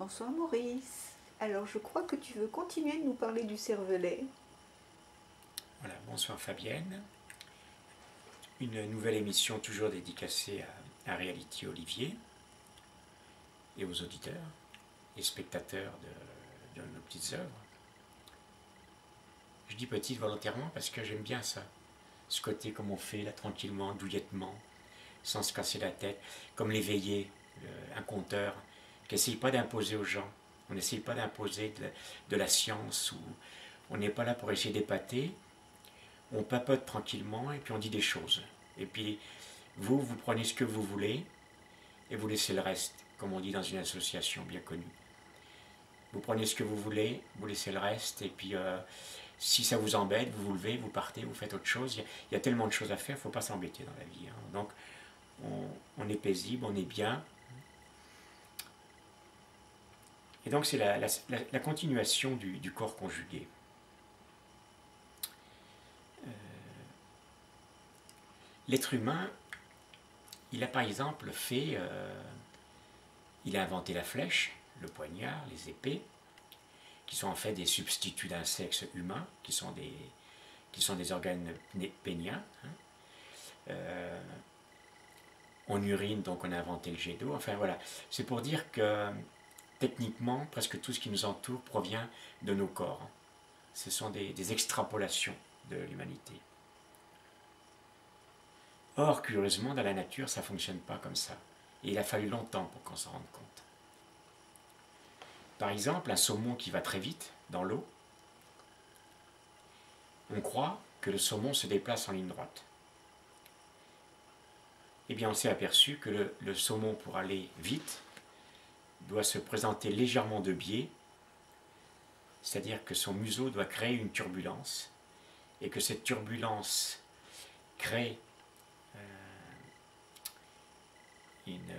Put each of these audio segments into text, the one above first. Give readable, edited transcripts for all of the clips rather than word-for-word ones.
Bonsoir Maurice. Alors je crois que tu veux continuer de nous parler du cervelet. Voilà, bonsoir Fabienne. Une nouvelle émission toujours dédicacée à Reality Olivier et aux auditeurs et spectateurs de nos petites œuvres. Je dis petite volontairement parce que j'aime bien ça. Ce côté comme on fait là tranquillement, douillettement, sans se casser la tête, comme l'éveillé, un conteur, qui n'essaye pas d'imposer aux gens. On n'essaye pas d'imposer de la science, ou on n'est pas là pour essayer d'épater. On papote tranquillement et puis on dit des choses. Et puis vous prenez ce que vous voulez et vous laissez le reste, comme on dit dans une association bien connue. Vous prenez ce que vous voulez, vous laissez le reste, et puis si ça vous embête, vous vous levez, vous partez, vous faites autre chose. Il y a tellement de choses à faire, il ne faut pas s'embêter dans la vie. Hein. Donc on est paisible, on est bien. Et donc c'est la continuation du corps conjugué. L'être humain, il a par exemple fait, il a inventé la flèche, le poignard, les épées, qui sont en fait des substituts d'un sexe humain, qui sont des organes péniens. Hein. On urine, donc on a inventé le jet d'eau. Enfin voilà, c'est pour dire que techniquement, presque tout ce qui nous entoure provient de nos corps. Ce sont des extrapolations de l'humanité. Or, curieusement, dans la nature, ça ne fonctionne pas comme ça. Et il a fallu longtemps pour qu'on s'en rende compte. Par exemple, un saumon qui va très vite dans l'eau, on croit que le saumon se déplace en ligne droite. Eh bien, on s'est aperçu que le saumon, pour aller vite, doit se présenter légèrement de biais, c'est-à-dire que son museau doit créer une turbulence, et que cette turbulence crée une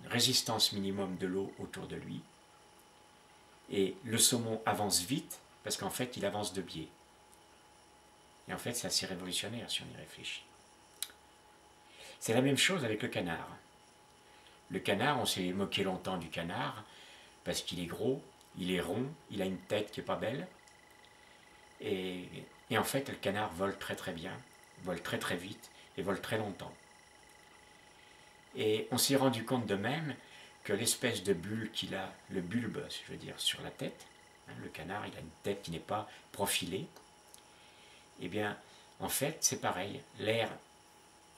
résistance minimum de l'eau autour de lui, et le saumon avance vite parce qu'en fait il avance de biais. Et en fait c'est assez révolutionnaire si on y réfléchit. C'est la même chose avec le canard. Le canard, on s'est moqué longtemps du canard parce qu'il est gros, il est rond, il a une tête qui n'est pas belle, et en fait le canard vole très très bien, vole très très vite et vole très longtemps. Et on s'est rendu compte de même que l'espèce de bulle qu'il a, le bulbe, je veux dire, sur la tête, hein, le canard, il a une tête qui n'est pas profilée, eh bien, en fait, c'est pareil, l'air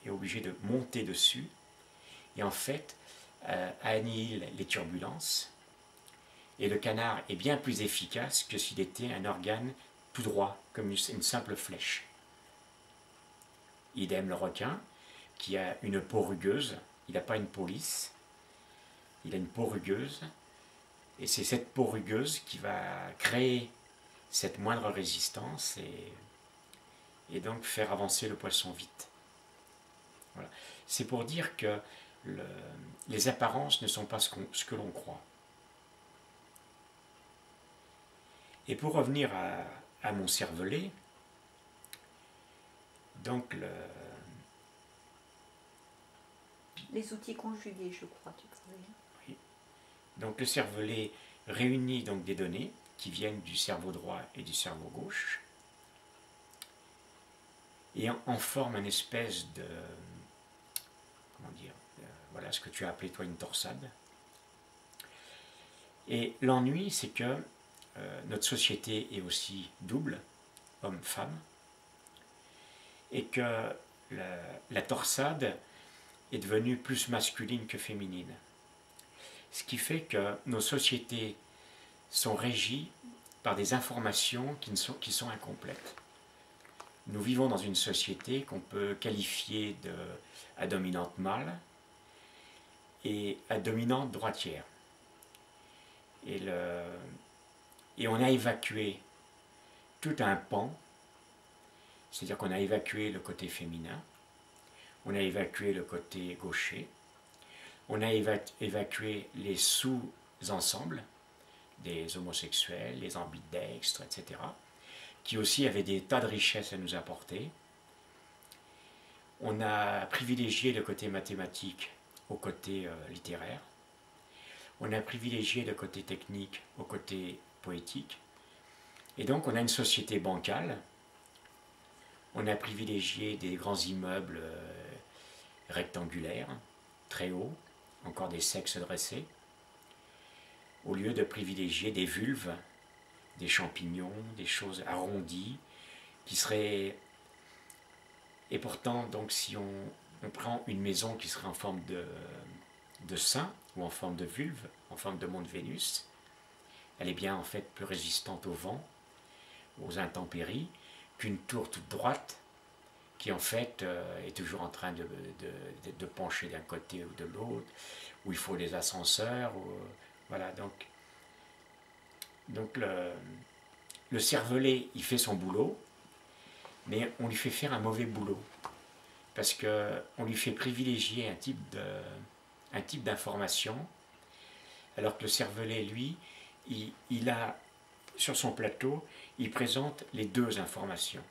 est obligé de monter dessus, et en fait, annihile les turbulences, et le canard est bien plus efficace que s'il était un organe tout droit, comme une simple flèche. Idem le requin, qui a une peau rugueuse, il n'a pas une peau lisse, il a une peau rugueuse, et c'est cette peau rugueuse qui va créer cette moindre résistance et donc faire avancer le poisson vite. Voilà. C'est pour dire que les apparences ne sont pas ce que l'on croit. Et pour revenir à mon cervelet, donc Les outils conjugués, je crois, tu parlais. oui. Donc le cervelet réunit donc des données qui viennent du cerveau droit et du cerveau gauche et en forme une espèce de, comment dire, voilà ce que tu as appelé toi une torsade. Et l'ennui, c'est que notre société est aussi double, homme-femme, et que la torsade est devenue plus masculine que féminine. Ce qui fait que nos sociétés sont régies par des informations qui sont incomplètes. Nous vivons dans une société qu'on peut qualifier à dominante mâle et à dominante droitière. Et on a évacué tout un pan, c'est-à-dire qu'on a évacué le côté féminin, on a évacué le côté gaucher, on a évacué les sous-ensembles des homosexuels, les ambidextres, etc., qui aussi avaient des tas de richesses à nous apporter. On a privilégié le côté mathématique au côté littéraire. on a privilégié le côté technique au côté poétique. Et donc on a une société bancale, on a privilégié des grands immeubles rectangulaires, très hauts, encore des sexes dressés, au lieu de privilégier des vulves, des champignons, des choses arrondies, qui seraient... Et pourtant, donc, si on prend une maison qui serait en forme de sein, ou en forme de vulve, en forme de mont de Vénus, elle est bien en fait plus résistante au vent, aux intempéries, qu'une tour toute droite, qui en fait est toujours en train de pencher d'un côté ou de l'autre, où il faut des ascenseurs, voilà, donc le cervelet, il fait son boulot, mais on lui fait faire un mauvais boulot, parce qu'on lui fait privilégier un type d'information, alors que le cervelet, lui, il a, sur son plateau, il présente les deux informations.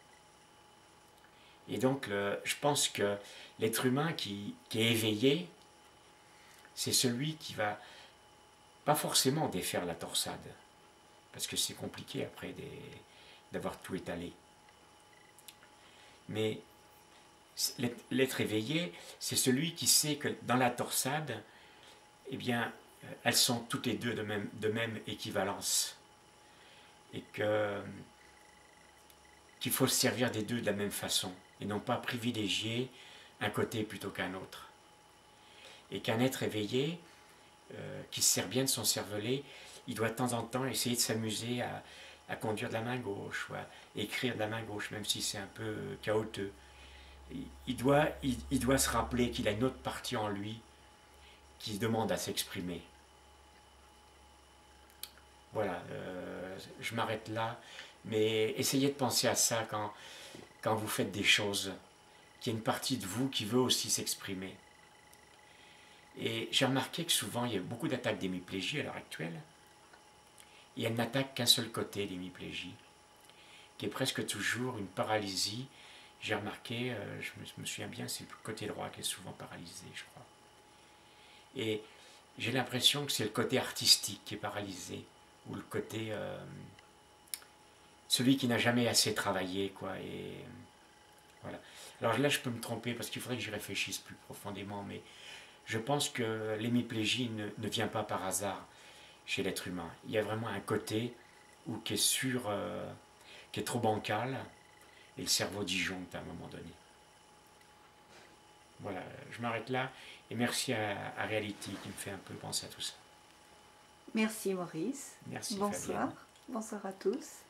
Et donc, je pense que l'être humain qui est éveillé, c'est celui qui va pas forcément défaire la torsade, parce que c'est compliqué après d'avoir tout étalé. Mais l'être éveillé, c'est celui qui sait que dans la torsade, eh bien, elles sont toutes les deux de même équivalence. Et qu'il faut se servir des deux de la même façon, et non pas privilégier un côté plutôt qu'un autre. Et qu'un être éveillé, qui se sert bien de son cervelet, il doit de temps en temps essayer de s'amuser à conduire de la main gauche, ou à écrire de la main gauche, même si c'est un peu chaotique. Il doit se rappeler qu'il a une autre partie en lui qui demande à s'exprimer. Voilà, je m'arrête là, mais essayez de penser à ça quand vous faites des choses, qu'il y a une partie de vous qui veut aussi s'exprimer. Et j'ai remarqué que souvent, il y a beaucoup d'attaques d'hémiplégie à l'heure actuelle, et elle n'attaque qu'un seul côté, l'hémiplégie, qui est presque toujours une paralysie. J'ai remarqué, je me souviens bien, c'est le côté droit qui est souvent paralysé, je crois. Et j'ai l'impression que c'est le côté artistique qui est paralysé, ou le côté... celui qui n'a jamais assez travaillé, quoi. Et voilà. Alors là, je peux me tromper, parce qu'il faudrait que j'y réfléchisse plus profondément, mais je pense que l'hémiplégie ne vient pas par hasard chez l'être humain. Il y a vraiment un côté qui est trop bancal, et le cerveau disjoncte à un moment donné. Voilà, je m'arrête là, et merci à Reality qui me fait un peu penser à tout ça. Merci Maurice. Merci Bonsoir. Fabienne. Bonsoir à tous.